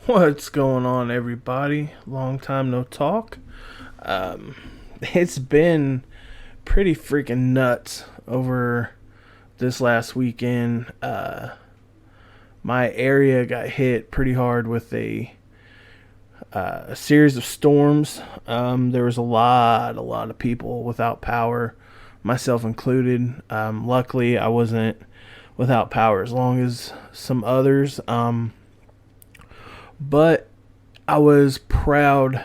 What's going on, everybody? Long time no talk. It's been pretty freaking nuts over this last weekend. My area got hit pretty hard with a series of storms. There was a lot of people without power, myself included. Luckily, I wasn't without power as long as some others. But I was proud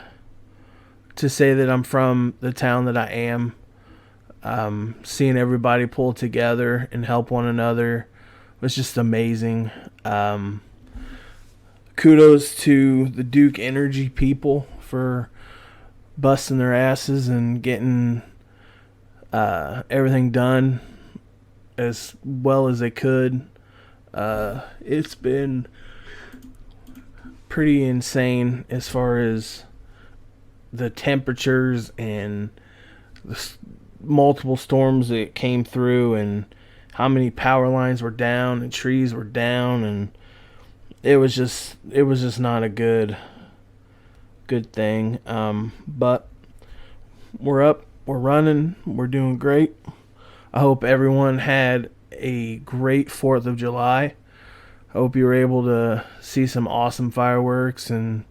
to say that I'm from the town that I am. Seeing everybody pull together and help one another was just amazing. Kudos to the Duke Energy people for busting their asses and getting everything done as well as they could. It's been pretty insane as far as the temperatures and the multiple storms that came through and how many power lines were down and trees were down, and it was just not a good thing. But we're up, we're running, we're doing great. I hope everyone had a great 4th of July. I hope you were able to see some awesome fireworks and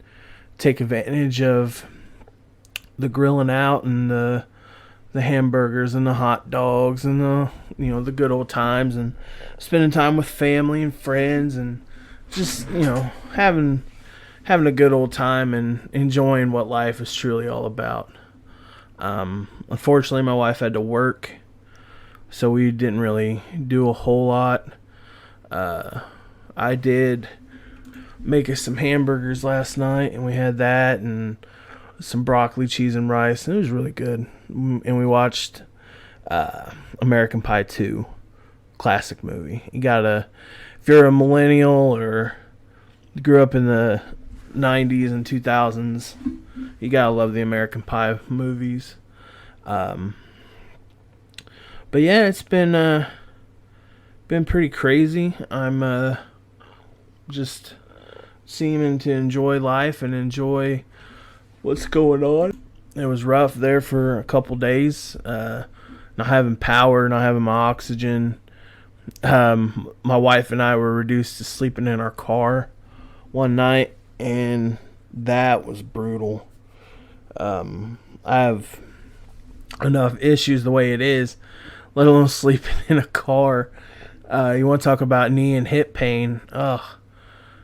take advantage of the grilling out and the hamburgers and the hot dogs and the good old times and spending time with family and friends and just having a good old time and enjoying what life is truly all about. Unfortunately, my wife had to work, so we didn't really do a whole lot. I did make us some hamburgers last night, and we had that and some broccoli, cheese, and rice, and it was really good. And we watched American Pie 2, classic movie. If you're a millennial or grew up in the 90s and 2000s, you gotta love the American Pie movies. But yeah, it's been pretty crazy. I'm just seeming to enjoy life and enjoy what's going on. It was rough there for a couple days, not having power, not having my oxygen. My wife and I were reduced to sleeping in our car one night, and that was brutal. I have enough issues the way it is, let alone sleeping in a car. You want to talk about knee and hip pain? Ugh.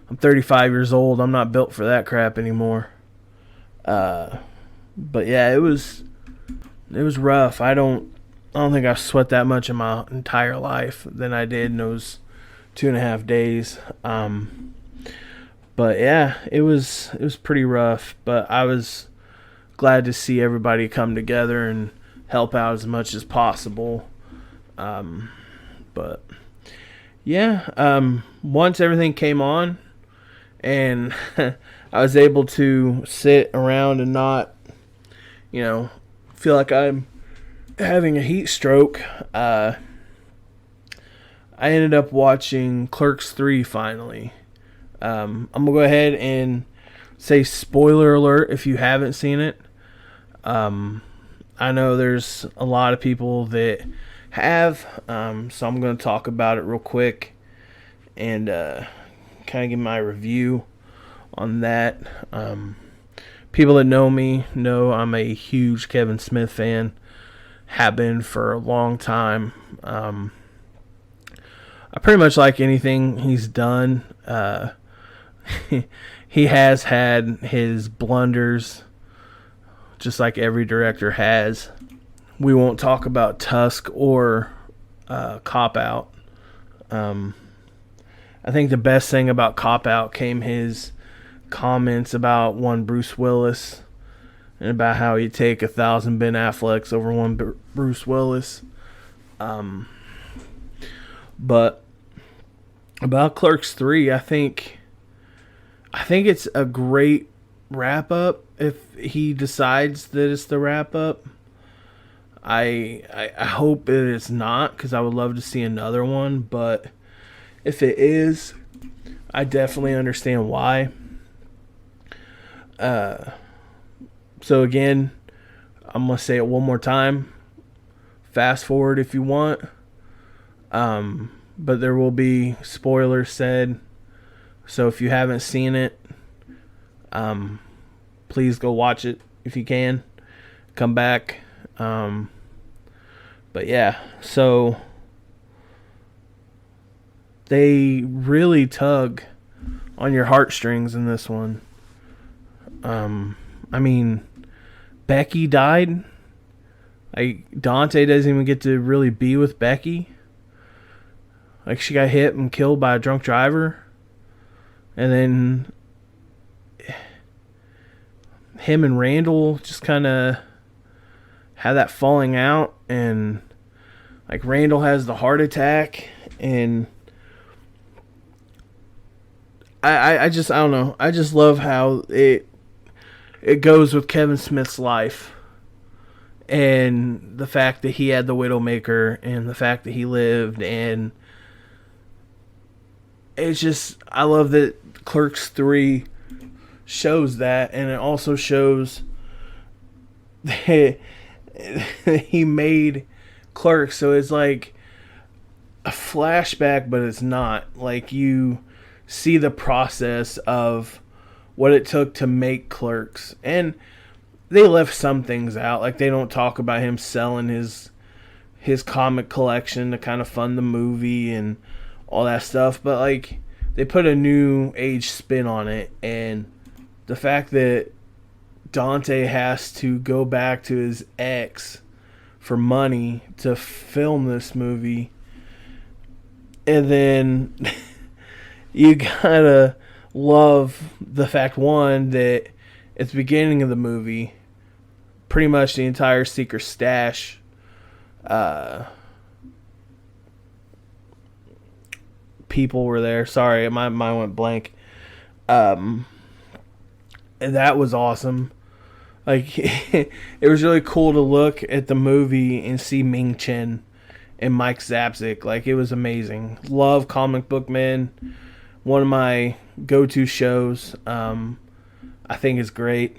I'm 35 years old. I'm not built for that crap anymore. But yeah, it was rough. I don't think I've sweat that much in my entire life than I did in those 2.5 days. But yeah, it was pretty rough. But I was glad to see everybody come together and help out as much as possible. But yeah, once everything came on, and I was able to sit around and not, feel like I'm having a heat stroke. I ended up watching Clerks 3 finally. I'm going to go ahead and say spoiler alert if you haven't seen it. I know there's a lot of people that have, so I'm going to talk about it real quick and kind of give my review on that. People that know me know I'm a huge Kevin Smith fan, have been for a long time. I pretty much like anything he's done. He has had his blunders, just like every director has. We won't talk about Tusk or Cop Out. I think the best thing about Cop Out came his comments about one Bruce Willis and about how he'd take 1,000 Ben Afflecks over one Bruce Willis. But about Clerks 3, I think it's a great wrap up if he decides that it's the wrap up. I hope it is not, because I would love to see another one, but if it is, I definitely understand why. So again, I'm going to say it one more time. Fast forward if you want. But there will be spoilers said. So if you haven't seen it, please go watch it if you can. Come back. But yeah, so they really tug on your heartstrings in this one. I mean, Becky died. Dante doesn't even get to really be with Becky. Like, she got hit and killed by a drunk driver. And then him and Randall just kind of had that falling out. And, like, Randall has the heart attack. And I don't know. I just love how it goes with Kevin Smith's life. And the fact that he had the Widowmaker. And the fact that he lived. And it's just, I love that Clerks 3 shows that, and it also shows that he made Clerks, so it's like a flashback, but it's not. Like, you see the process of what it took to make Clerks, and they left some things out, like they don't talk about him selling his comic collection to kind of fund the movie and all that stuff, but like they put a new age spin on it, and the fact that Dante has to go back to his ex for money to film this movie, and then you gotta love the fact, one, that at the beginning of the movie, pretty much the entire secret stash people were there. Sorry, my mind went blank. And that was awesome. Like, it was really cool to look at the movie and see Ming Chen and Mike Zapsik. Like, it was amazing. Love Comic Book Men. One of my go-to shows. I think it's great.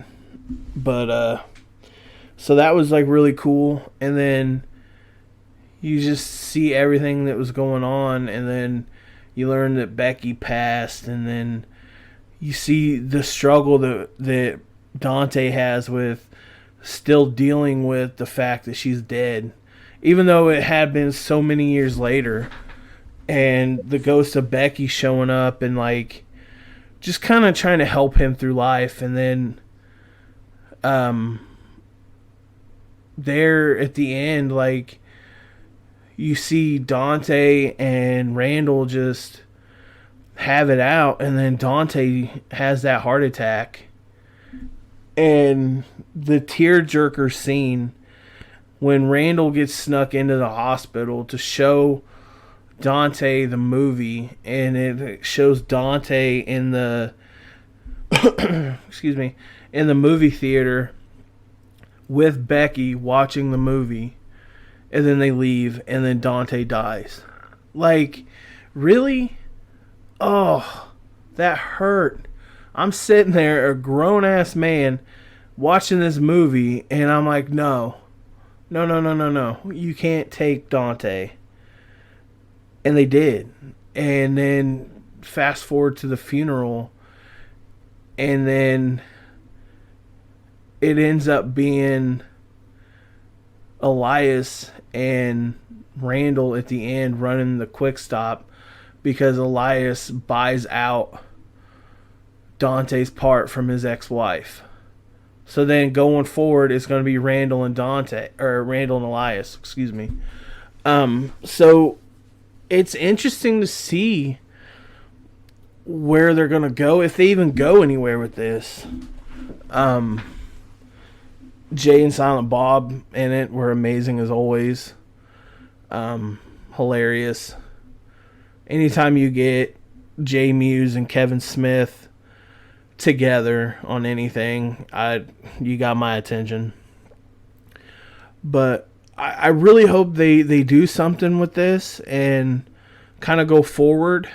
But, so that was, like, really cool. And then you just see everything that was going on, and then you learn that Becky passed, and then you see the struggle that Dante has with still dealing with the fact that she's dead, even though it had been so many years later, and the ghost of Becky showing up and like just kind of trying to help him through life. And then there at the end, like, you see Dante and Randall just have it out, and then Dante has that heart attack. And the tearjerker scene when Randall gets snuck into the hospital to show Dante the movie, and it shows Dante in the excuse me, in the movie theater with Becky watching the movie, and then they leave, and then Dante dies. Like, really? Oh, that hurt. I'm sitting there, a grown-ass man, watching this movie, and I'm like, no. You can't take Dante. And they did. And then fast forward to the funeral, and then it ends up being Elias and Randall at the end running the quick stop because Elias buys out Dante's part from his ex-wife. So then going forward, it's going to be Randall and Elias, excuse me. So it's interesting to see where they're going to go, if they even go anywhere with this. Jay and Silent Bob in it were amazing as always. Hilarious. Anytime you get Jay Muse and Kevin Smith together on anything, you got my attention. But I really hope they do something with this and kind of go forward.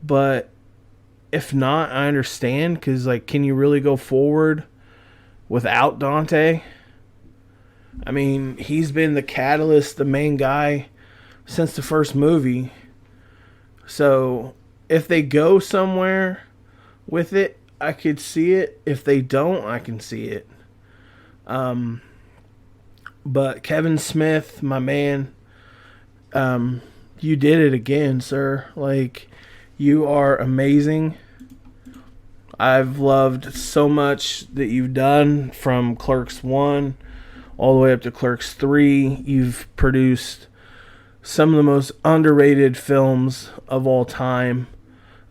But if not, I understand, because, like, can you really go forward without Dante? I mean, he's been the catalyst, the main guy since the first movie. So if they go somewhere with it, I could see it. If they don't, I can see it. But Kevin Smith, my man, you did it again, sir. Like, you are amazing. I've loved so much that you've done from Clerks 1 all the way up to Clerks 3. You've produced some of the most underrated films of all time.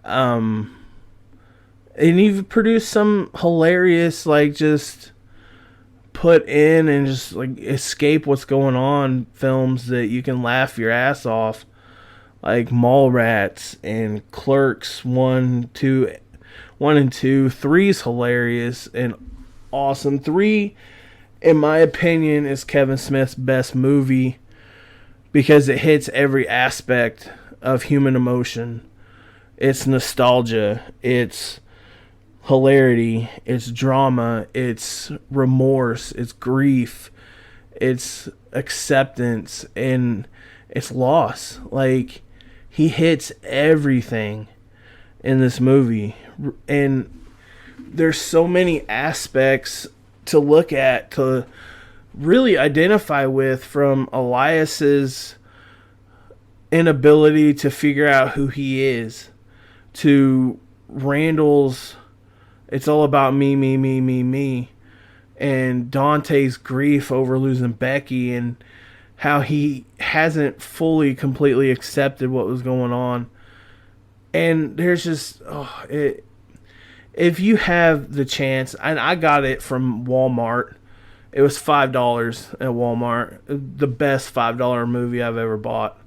And you've produced some hilarious, like, just put in and just, like, escape what's going on films that you can laugh your ass off. Like Mallrats and Clerks 1 and 2. 3's hilarious and awesome. 3, in my opinion, is Kevin Smith's best movie because it hits every aspect of human emotion. It's nostalgia, it's hilarity, it's drama, it's remorse, it's grief, it's acceptance, and it's loss. Like, he hits everything in this movie, and there's so many aspects to look at, to really identify with, from Elias's inability to figure out who he is to Randall's it's all about me, and Dante's grief over losing Becky and how he hasn't fully completely accepted what was going on. And there's just if you have the chance, and I got it from Walmart. It was $5 at Walmart. The best $5 movie I've ever bought.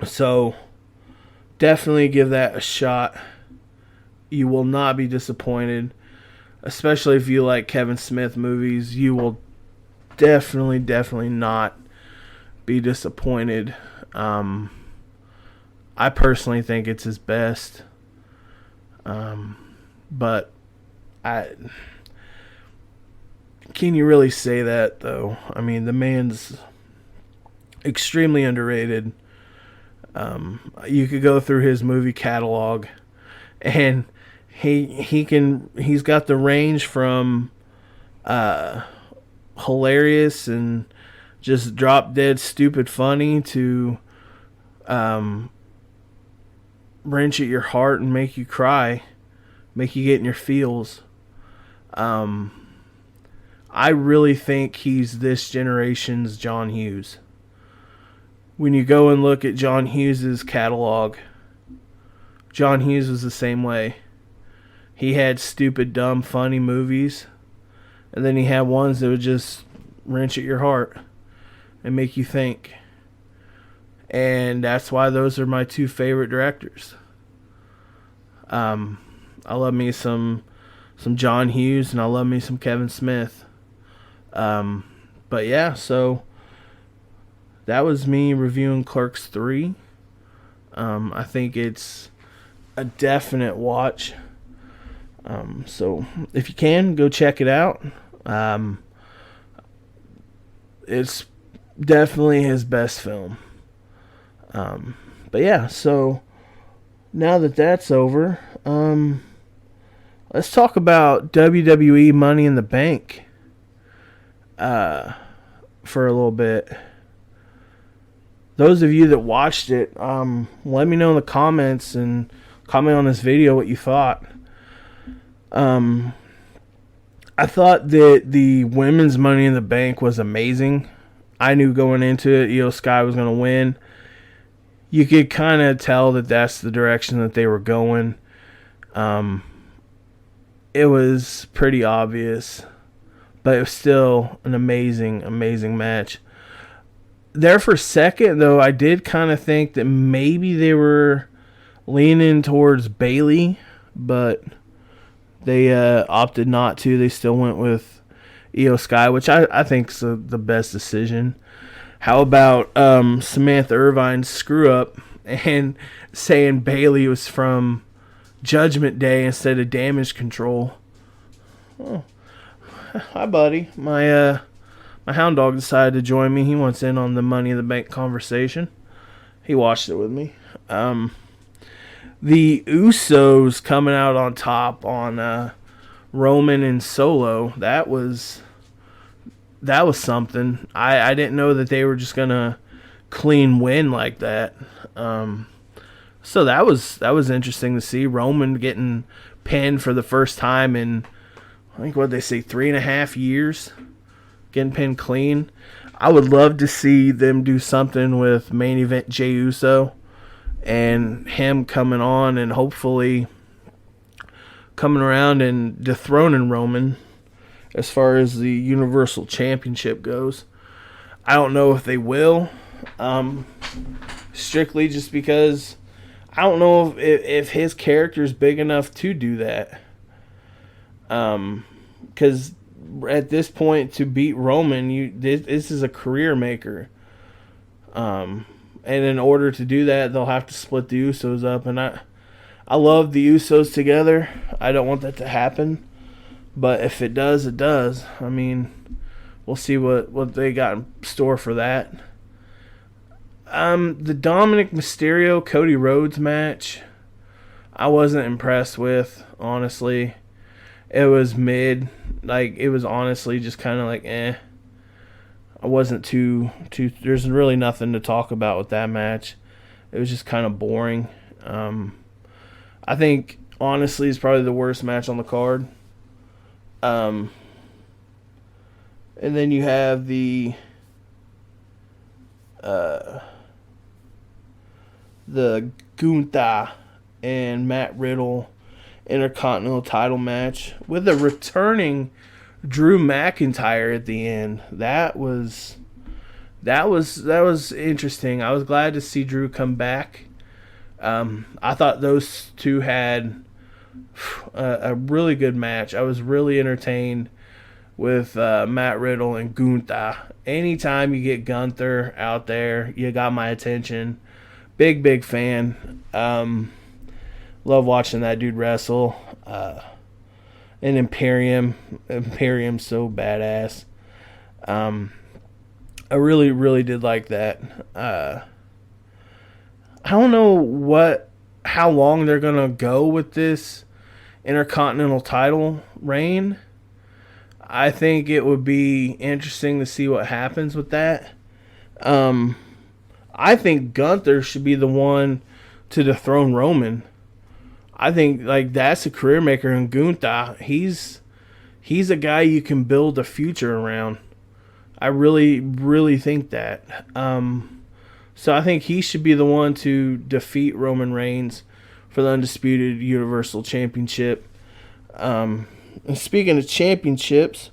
So definitely give that a shot. You will not be disappointed, especially if you like Kevin Smith movies. You will definitely not be disappointed. I personally think it's his best. But can you really say that, though? I mean, the man's extremely underrated. You could go through his movie catalog, and he's got the range from hilarious and just drop dead stupid funny to wrench at your heart and make you cry, make you get in your feels. I really think he's this generation's John Hughes. When you go and look at John Hughes's catalog, John Hughes was the same way. He had stupid, dumb, funny movies, and then he had ones that would just wrench at your heart and make you think. And that's why those are my two favorite directors. I love me some John Hughes, and I love me some Kevin Smith. But yeah, so that was me reviewing Clerks 3. I think it's a definite watch. So if you can, go check it out. It's definitely his best film. But yeah, so now that that's over, let's talk about WWE Money in the Bank for a little bit. Those of you that watched it, let me know in the comments and comment on this video what you thought. I thought that the women's Money in the Bank was amazing. I knew going into it, Io Sky was going to win. You could kind of tell that that's the direction that they were going. It was pretty obvious, but it was still an amazing match. There for a second, though, I did kind of think that maybe they were leaning towards Bayley, but they opted not to. They still went with Io Sky, which I think is the best decision. How about Samantha Irvine's screw-up and saying Bailey was from Judgment Day instead of Damage Control. Oh, hi, buddy. My hound dog decided to join me. He wants in on the Money in the Bank conversation. He watched it with me. The Usos coming out on top on Roman and Solo. That was something. I didn't know that they were just gonna clean win like that. So that was interesting to see. Roman getting pinned for the first time in, I think, what they say, 3.5 years, getting pinned clean. I would love to see them do something with main event Jey Uso and him coming on and hopefully coming around and dethroning Roman as far as the Universal Championship goes. I don't know if they will, strictly just because I don't know if his character is big enough to do that. Because at this point, to beat Roman, this is a career maker. And in order to do that, they'll have to split the Usos up. And I love the Usos together. I don't want that to happen. But if it does, it does. I mean, we'll see what they got in store for that. The Dominic Mysterio Cody Rhodes match, I wasn't impressed with, honestly. It was mid. Like, it was honestly just kind of like, eh. I wasn't too. There's really nothing to talk about with that match. It was just kind of boring. I think, honestly, it's probably the worst match on the card. And then you have the Gunther and Matt Riddle Intercontinental title match with a returning Drew McIntyre at the end. That was interesting. I was glad to see Drew come back. I thought those two had a really good match. I was really entertained with Matt Riddle and Gunther. Anytime you get Gunther out there, you got my attention. Big fan. Love watching that dude wrestle. And Imperium's so badass. I really did like that. I don't know how long they're gonna go with this Intercontinental title reign. I think it would be interesting to see what happens with that. I think Gunther should be the one to dethrone Roman. I think that's a career maker, and Gunther, he's a guy you can build a future around. I really think that. So I think he should be the one to defeat Roman Reigns for the Undisputed Universal Championship. And speaking of championships,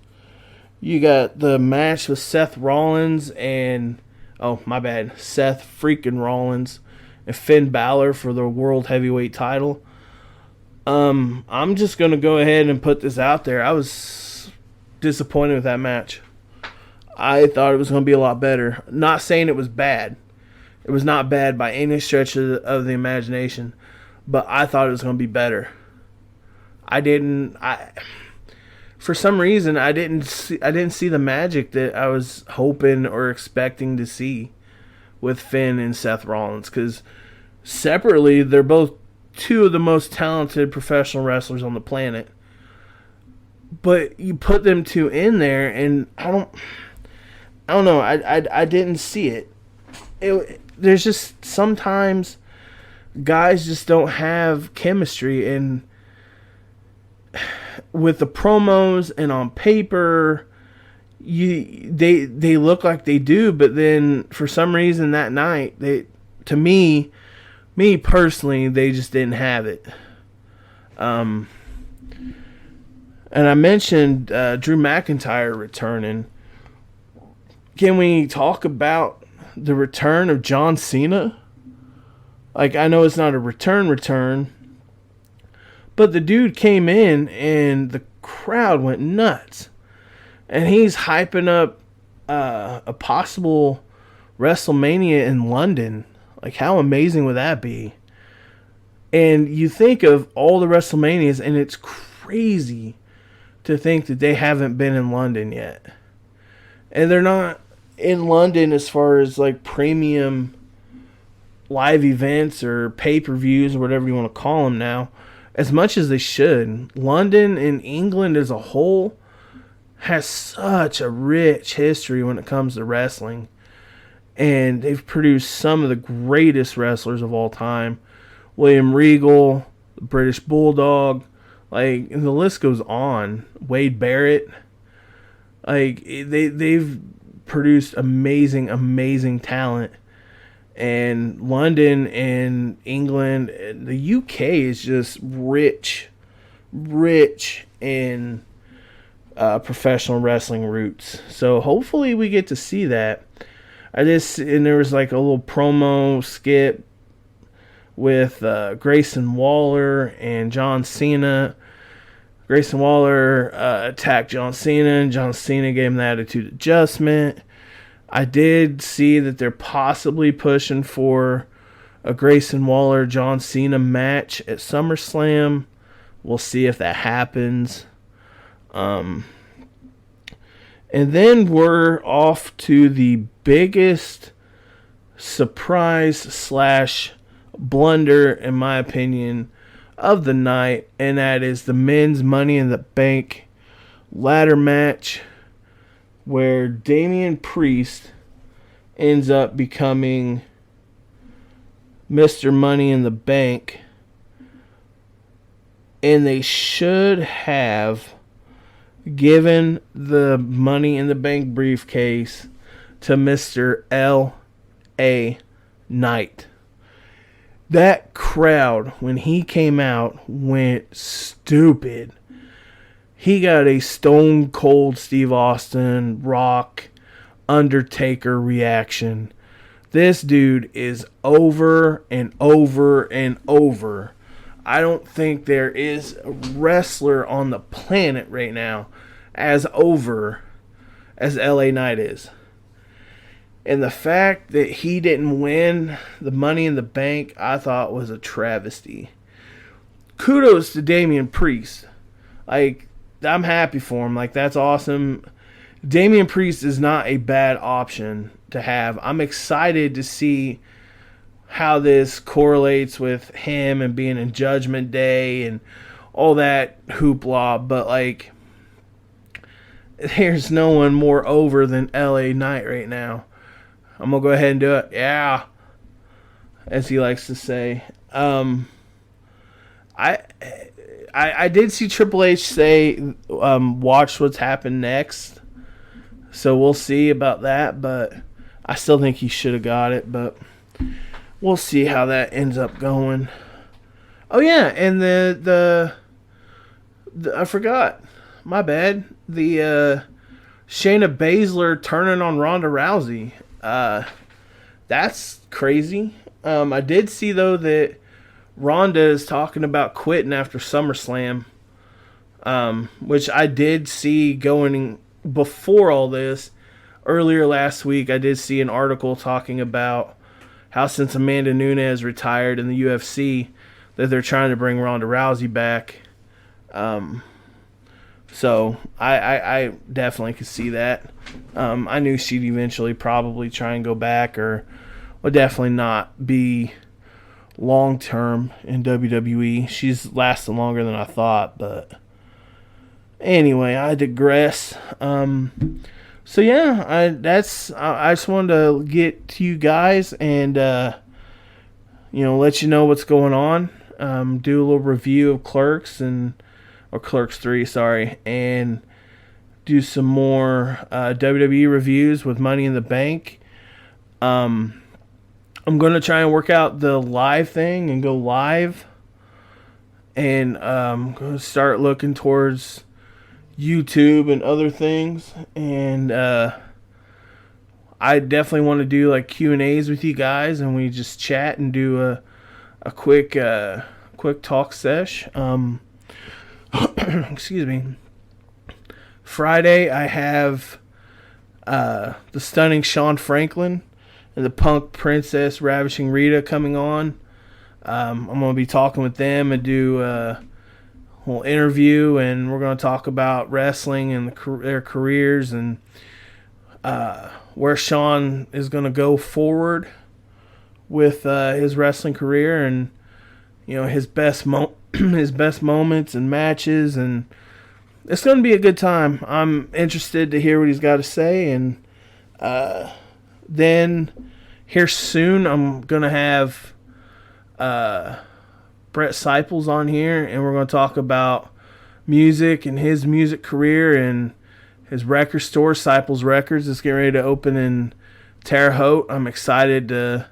you got the match with Seth Rollins and Seth freaking Rollins and Finn Balor for the World Heavyweight title. I'm just going to go ahead and put this out there. I was disappointed with that match. I thought it was going to be a lot better. Not saying it was bad. It was not bad by any stretch of the imagination, but I thought it was going to be better. For some reason, I didn't see the magic that I was hoping or expecting to see with Finn and Seth Rollins, because separately, they're both two of the most talented professional wrestlers on the planet. But you put them two in there, and I don't know. I didn't see it. There's just sometimes guys just don't have chemistry, and with the promos and on paper, they look like they do, but then for some reason that night, to me personally, they just didn't have it. And I mentioned Drew McIntyre returning. Can we talk about the return of John Cena? I know it's not a return, but the dude came in and the crowd went nuts. And he's hyping up a possible WrestleMania in London. Like, how amazing would that be? And you think of all the WrestleManias, and it's crazy to think that they haven't been in London yet. And they're not in London as far as like premium live events or pay-per-views or whatever you want to call them now, as much as they should. London and England as a whole has such a rich history when it comes to wrestling. And they've produced some of the greatest wrestlers of all time. William Regal, the British Bulldog, like, and the list goes on. Wade Barrett. Like, they've produced amazing, amazing talent. And London and England, the UK is just rich in professional wrestling roots. So hopefully we get to see that. And there was like a little promo skit with Grayson Waller and John Cena. Grayson Waller attacked John Cena, and John Cena gave him the attitude adjustment. I did see that they're possibly pushing for a Grayson Waller-John Cena match at SummerSlam. We'll see if that happens. And then we're off to the biggest surprise / blunder, in my opinion, of the night, and that is the men's Money in the Bank ladder match, where Damian Priest ends up becoming Mr. Money in the Bank, and they should have given the Money in the Bank briefcase to Mr. L.A. Knight. That crowd, when he came out, went stupid. He got a Stone Cold Steve Austin, Rock, Undertaker reaction. This dude is over and over and over. I don't think there is a wrestler on the planet right now as over as LA Knight is. And the fact that he didn't win the Money in the Bank, I thought was a travesty. Kudos to Damian Priest. Like, I'm happy for him. Like, that's awesome. Damian Priest is not a bad option to have. I'm excited to see how this correlates with him and being in Judgment Day and all that hoopla. But, like, there's no one more over than LA Knight right now. I'm going to go ahead and do it. Yeah. As he likes to say. I did see Triple H say, watch what's happened next. So we'll see about that. But I still think he should have got it. But we'll see how that ends up going. Oh, yeah. And the I forgot. My bad. The Shayna Baszler turning on Ronda Rousey. That's crazy. I did see, though, that Ronda is talking about quitting after SummerSlam, which I did see going before all this. Earlier last week, I did see an article talking about how since Amanda Nunes retired in the UFC, that they're trying to bring Ronda Rousey back. So I definitely could see that. I knew she'd eventually probably try and go back, or would definitely not be long term in WWE. She's lasted longer than I thought, but anyway, I digress. So yeah, I just wanted to get to you guys and let you know what's going on. Do a little review of Clerks or Clerks 3, sorry, and do some more WWE reviews with Money in the Bank. I'm going to try and work out the live thing and go live. And I'm going to start looking towards YouTube and other things. And I definitely want to do like Q&As with you guys, and we just chat and do a quick talk sesh. Excuse me. Friday I have the stunning Sean Franklin and the Punk Princess Ravishing Rita coming on. I'm going to be talking with them and do a whole interview, and we're going to talk about wrestling and their careers and where Sean is going to go forward with his wrestling career, and his best moments and matches, and it's going to be a good time. I'm interested to hear what he's got to say, and then here soon I'm going to have Brett Seipels on here, and we're going to talk about music and his music career and his record store, Seipels Records. It's getting ready to open in Terre Haute. I'm excited to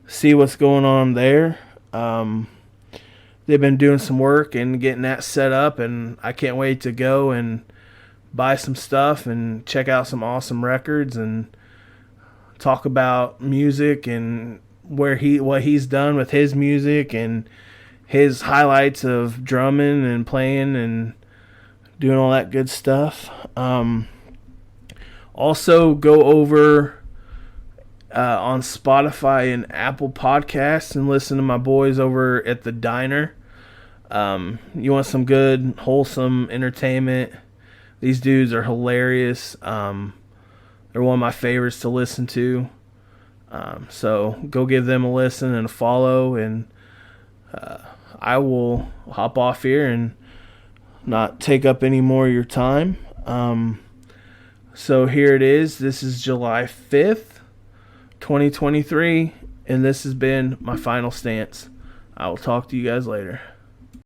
see what's going on there. They've been doing some work and getting that set up, and I can't wait to go and buy some stuff and check out some awesome records and talk about music and what he's done with his music and his highlights of drumming and playing and doing all that good stuff. Also go over on Spotify and Apple Podcasts and listen to my boys over at the Diner. You want some good, wholesome entertainment. These dudes are hilarious. They're one of my favorites to listen to. So go give them a listen and a follow, and I will hop off here and not take up any more of your time. So here it is. This is July 5th, 2023, and this has been my final stance. I will talk to you guys later.